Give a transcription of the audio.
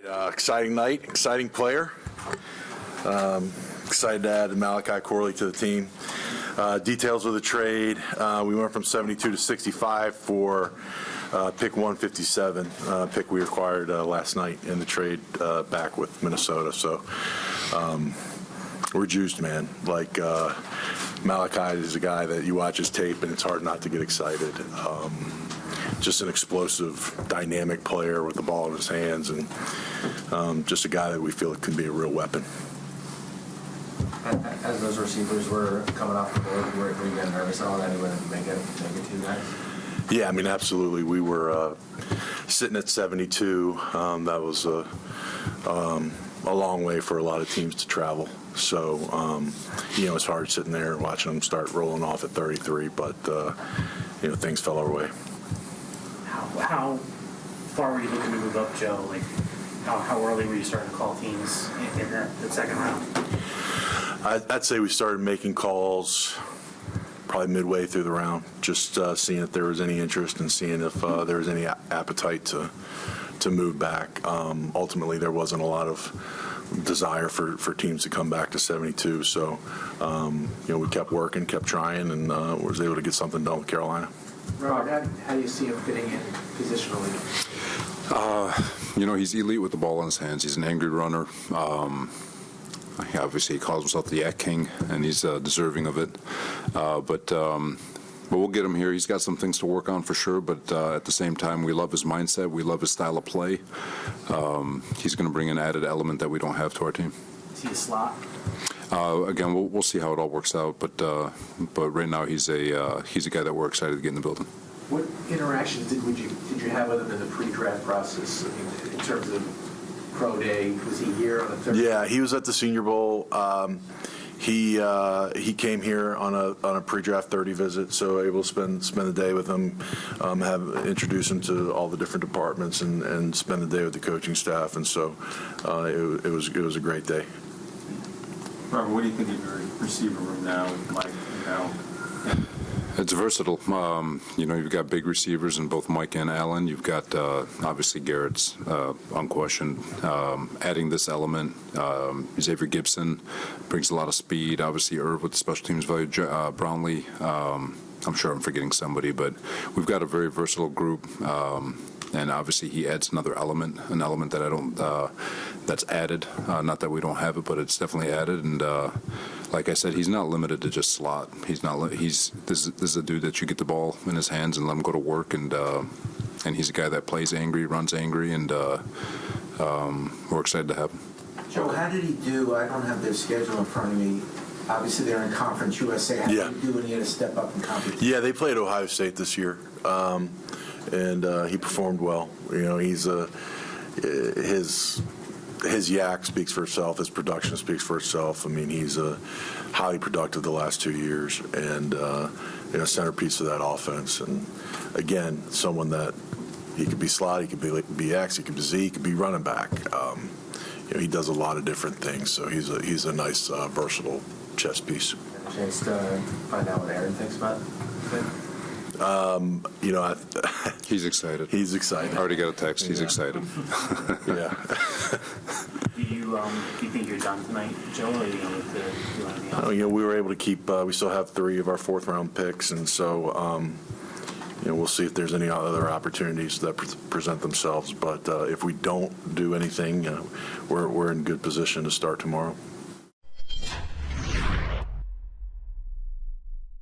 Exciting night, exciting player. Excited to add Malachi Corley to the team. Details of the trade, we went from 72 to 65 for pick 157, pick we acquired last night in the trade back with Minnesota. So we're juiced, man. Like Malachi is a guy that you watch his tape and it's hard not to get excited. Just an explosive, dynamic player with the ball in his hands, and just a guy that we feel can be a real weapon. As those receivers were coming off the board, were you getting nervous at all that he wouldn't make it to you guys? Yeah, I mean, absolutely. We were sitting at 72. That was a long way for a lot of teams to travel. So, it's hard sitting there and watching them start rolling off at 33, but, things fell our way. How far were you looking to move up, Joe? Like, how early were you starting to call teams in that second round? I'd say we started making calls probably midway through the round, just seeing if there was any interest and seeing if there was any appetite to move back. Ultimately, there wasn't a lot of desire for teams to come back to 72. So, we kept working, kept trying, and was able to get something done with Carolina. Robert, how do you see him fitting in positionally? He's elite with the ball in his hands. He's an angry runner. Obviously, he calls himself the YAC King, and he's deserving of it. But we'll get him here. He's got some things to work on for sure, but at the same time, we love his mindset. We love his style of play. He's going to bring an added element that we don't have to our team. Is he a slot? Again, we'll see how it all works out, but right now he's a guy that we're excited to get in the building. What interactions did you have with him in the pre-draft process? I mean, in terms of pro day, was he here on the third? Yeah, he was at the Senior Bowl. He came here on a pre-draft 30 visit, so able to spend the day with him, introduce him to all the different departments, and spend the day with the coaching staff, and so it was a great day. Robert, what do you think of your receiver room now with Mike and Al? It's versatile. You've got big receivers in both Mike and Allen. You've got, obviously, Garrett's unquestioned. Adding this element, Xavier Gibson brings a lot of speed. Obviously, Irv with the special teams value. Brownlee, I'm sure I'm forgetting somebody, but we've got a very versatile group. And obviously, he adds another element, that I don't, that's added. Not that we don't have it, but it's definitely added. And like I said, he's not limited to just slot. This is a dude that you get the ball in his hands and let him go to work. And he's a guy that plays angry, runs angry, and we're excited to have him. Joe, how did he do? I don't have their schedule in front of me. Obviously, they're in Conference USA. How did he do when he had to step up in competition? Yeah, they played Ohio State this year. And he performed well. He's his YAC speaks for itself. His production speaks for itself. I mean, he's highly productive the last 2 years, and centerpiece of that offense. And again, someone that he could be slot, he could be X, he could be Z, he could be running back. He does a lot of different things. So he's a nice versatile chess piece. A chance to find out what Aaron thinks about it? He's excited. He's excited. I already got a text. He's excited. Yeah. Do you think you're done tonight, Joe, or do you want to do anything else? We were able to keep. We still have 3 of our 4th round picks, and so we'll see if there's any other opportunities that present themselves. But if we don't do anything, we're in good position to start tomorrow.